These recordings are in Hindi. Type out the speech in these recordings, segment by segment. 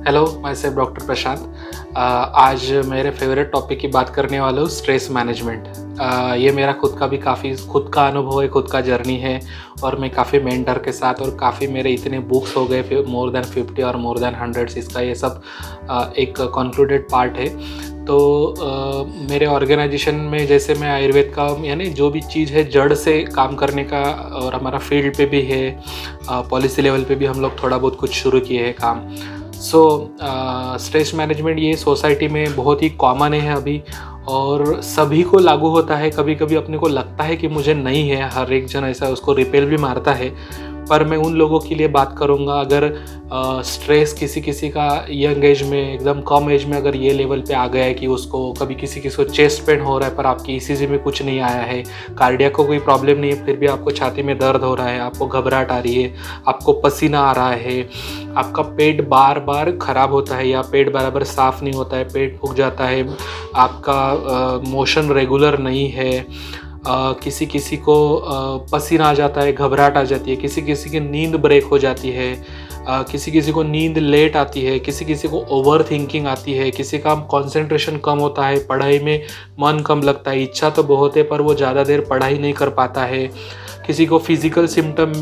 हेलो, मैं सेफ डॉक्टर प्रशांत। आज मेरे फेवरेट टॉपिक की बात करने वाला हूँ, स्ट्रेस मैनेजमेंट। ये मेरा खुद का अनुभव है, खुद का जर्नी है। और मैं काफ़ी मेंटर के साथ और काफ़ी मेरे इतने बुक्स हो गए, मोर देन 50 और मोर देन 100 इसका ये सब एक कंक्लूडेड पार्ट है। तो मेरे ऑर्गेनाइजेशन में जैसे मैं आयुर्वेद का यानी जो भी चीज़ है जड़ से काम करने का, और हमारा फील्ड पे भी है, पॉलिसी लेवल पे भी हम लोग थोड़ा बहुत कुछ शुरू किए हैं काम। स्ट्रेस मैनेजमेंट ये सोसाइटी में बहुत ही कॉमन है अभी, और सभी को लागू होता है। कभी कभी अपने को लगता है कि मुझे नहीं है, हर एक जन ऐसा उसको रिपेल भी मारता है। पर मैं उन लोगों के लिए बात करूँगा, अगर स्ट्रेस किसी किसी का यंग एज में, एकदम कम एज में अगर ये लेवल पे आ गया है कि उसको कभी किसी को चेस्ट पेन हो रहा है पर आपकी ईसीजी में कुछ नहीं आया है, कार्डियक को कोई प्रॉब्लम नहीं है, फिर भी आपको छाती में दर्द हो रहा है, आपको घबराहट आ रही है, आपको पसीना आ रहा है, आपका पेट बार बार ख़राब होता है या पेट बराबर साफ़ नहीं होता है, पेट फूक जाता है, आपका मोशन रेगुलर नहीं है, किसी किसी को पसीना आ जाता है, घबराहट आ जाती है, किसी किसी की नींद ब्रेक हो जाती है, किसी किसी को नींद लेट आती है, किसी किसी को ओवर थिंकिंग आती है, किसी का कंसंट्रेशन कम होता है, पढ़ाई में मन कम लगता है, इच्छा तो बहुत है पर वो ज़्यादा देर पढ़ाई नहीं कर पाता है, किसी को फिज़िकल सिम्टम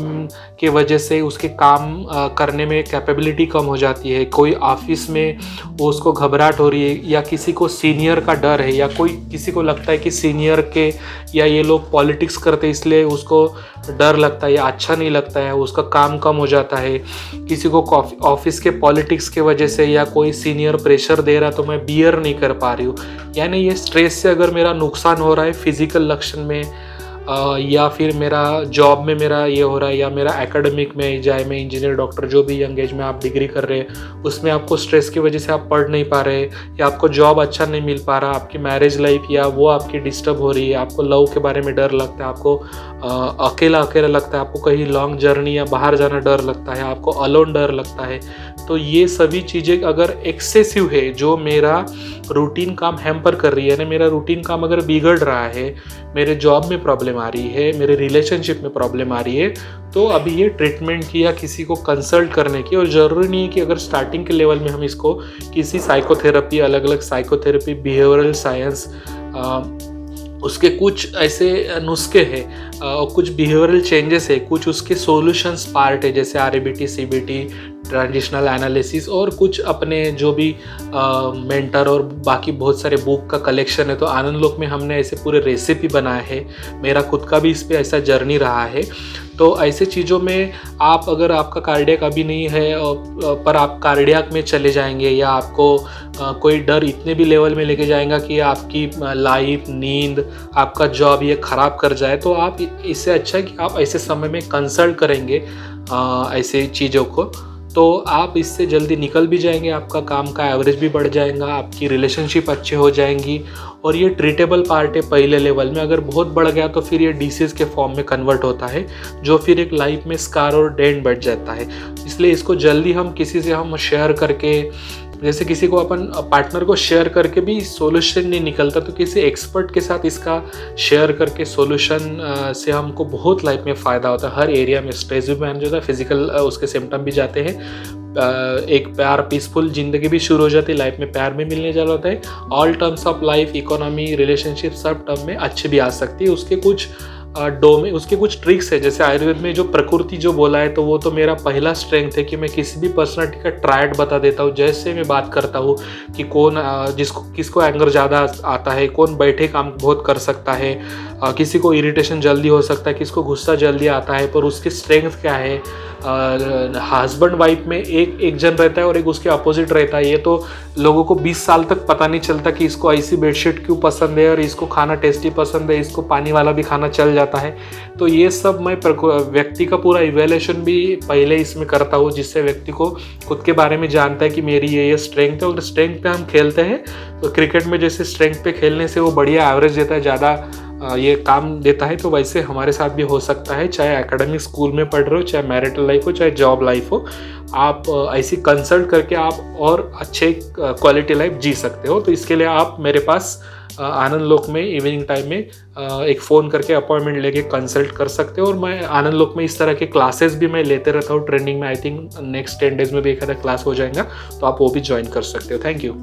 के वजह से उसके काम करने में कैपेबिलिटी कम हो जाती है, कोई ऑफिस में उसको घबराहट हो रही है, या किसी को सीनियर का डर है, या कोई किसी को लगता है कि सीनियर के या ये लोग पॉलिटिक्स करते इसलिए उसको डर लगता है या अच्छा नहीं लगता है, उसका काम कम हो जाता है, किसी को ऑफिस के पॉलिटिक्स के वजह से या कोई सीनियर प्रेशर दे रहा तो मैं बियर नहीं कर पा रही हूँ। यानी ये स्ट्रेस से अगर मेरा नुकसान हो रहा है फिज़िकल लक्षण में, या फिर मेरा जॉब में मेरा ये हो रहा है, या मेरा एकेडमिक में, चाहे मैं इंजीनियर डॉक्टर जो भी यंग एज में आप डिग्री कर रहे हैं उसमें आपको स्ट्रेस की वजह से आप पढ़ नहीं पा रहे, या आपको जॉब अच्छा नहीं मिल पा रहा, आपकी मैरिज लाइफ या वो आपकी डिस्टर्ब हो रही है, आपको लव के बारे में डर लगता है, आपको अकेला अकेला लगता है, आपको कहीं लॉन्ग जर्नी या बाहर जाना डर लगता है, आपको अलोन डर लगता है, तो ये सभी चीज़ें अगर एक्सेसिव है, जो मेरा रूटीन काम हैम्पर कर रही है, यानी मेरा रूटीन काम अगर बिगड़ रहा है, मेरे जॉब में प्रॉब्लम आ रही है, मेरे रिलेशनशिप में प्रॉब्लम आ रही है, तो अभी ये ट्रीटमेंट की या किसी को कंसल्ट करने की, और ज़रूरी नहीं है कि अगर स्टार्टिंग के लेवल में हम इसको किसी साइकोथेरेपी, अलग अलग साइकोथेरेपी, बिहेवियरल साइंस, उसके कुछ ऐसे नुस्खे हैं और कुछ बिहेवियरल चेंजेस है, कुछ उसके सॉल्यूशंस पार्ट है, जैसे आरबीटी, सीबीटी, ट्रांजिशनल एनालिसिस, और कुछ अपने जो भी मेंटर और बाकी बहुत सारे बुक का कलेक्शन है। तो आनंद लोक में हमने ऐसे पूरे रेसिपी बनाए हैं, मेरा खुद का भी इस पर ऐसा जर्नी रहा है। तो ऐसे चीज़ों में आप, अगर आपका कार्डियक अभी नहीं है पर आप कार्डियक में चले जाएंगे, या आपको कोई डर इतने भी लेवल में लेके जाएगा कि आपकी लाइफ, नींद, आपका जॉब ये ख़राब कर जाए, तो आप इससे अच्छा है कि आप ऐसे समय में कंसल्ट करेंगे ऐसे चीज़ों को, तो आप इससे जल्दी निकल भी जाएंगे, आपका काम का एवरेज भी बढ़ जाएगा, आपकी रिलेशनशिप अच्छे हो जाएंगी, और ये ट्रीटेबल पार्ट है पहले लेवल में। अगर बहुत बढ़ गया तो फिर ये डिसीज़ के फॉर्म में कन्वर्ट होता है, जो फिर एक लाइफ में स्कार और डेंट बैठ जाता है। इसलिए इसको जल्दी हम किसी से हम शेयर करके, जैसे किसी को अपन पार्टनर को शेयर करके भी सॉल्यूशन नहीं निकलता, तो किसी एक्सपर्ट के साथ इसका शेयर करके सॉल्यूशन से हमको बहुत लाइफ में फ़ायदा होता है। हर एरिया में स्ट्रेस भी मैनेज होता है, फिजिकल उसके सिम्टम भी जाते हैं, एक प्यार, पीसफुल ज़िंदगी भी शुरू हो जाती है, लाइफ में प्यार भी मिलने चला होता है, all terms of life, economy, relationship सब टर्म में अच्छे भी आ सकती है। उसके कुछ उसके कुछ ट्रिक्स है, जैसे आयुर्वेद में जो प्रकृति जो बोला है, तो वो तो मेरा पहला स्ट्रेंथ है कि मैं किसी भी पर्सनालिटी का ट्रायड बता देता हूँ। जैसे मैं बात करता हूँ कि कौन किसको एंगर ज़्यादा आता है, कौन बैठे काम बहुत कर सकता है, किसी को इरिटेशन जल्दी हो सकता है, किसको गुस्सा जल्दी आता है, पर उसकी स्ट्रेंथ क्या है। हस्बैंड वाइफ में एक जन रहता है और एक उसके अपोजिट रहता है, ये तो लोगों को 20 साल तक पता नहीं चलता कि इसको ऐसी बेडशीट क्यों पसंद है, और इसको खाना टेस्टी पसंद है, इसको पानी वाला भी खाना चल जाता है। तो ये सब मैं व्यक्ति का पूरा इवैल्यूएशन भी पहले इसमें करता हूँ, जिससे व्यक्ति को खुद के बारे में जानता है कि मेरी ये स्ट्रेंथ है। और स्ट्रेंथ पे हम खेलते हैं, तो क्रिकेट में जैसे स्ट्रेंथ पे खेलने से वो बढ़िया एवरेज देता है, ज़्यादा ये काम देता है, तो वैसे हमारे साथ भी हो सकता है। चाहे एकेडमिक स्कूल में पढ़ रहे हो, चाहे मैरिटल लाइफ हो, चाहे जॉब लाइफ हो, आप ऐसी कंसल्ट करके आप और अच्छे क्वालिटी लाइफ जी सकते हो। तो इसके लिए आप मेरे पास आनंद लोक में इवनिंग टाइम में एक फ़ोन करके अपॉइंटमेंट लेके कंसल्ट कर सकते हो। और मैं आनंद लोक में इस तरह के क्लासेस भी मैं लेते रहता हूँ ट्रेनिंग में। आई थिंक नेक्स्ट 10 डेज़ में भी एक आधा क्लास हो जाएगा, तो आप वो भी ज्वाइन कर सकते हो। Thank you.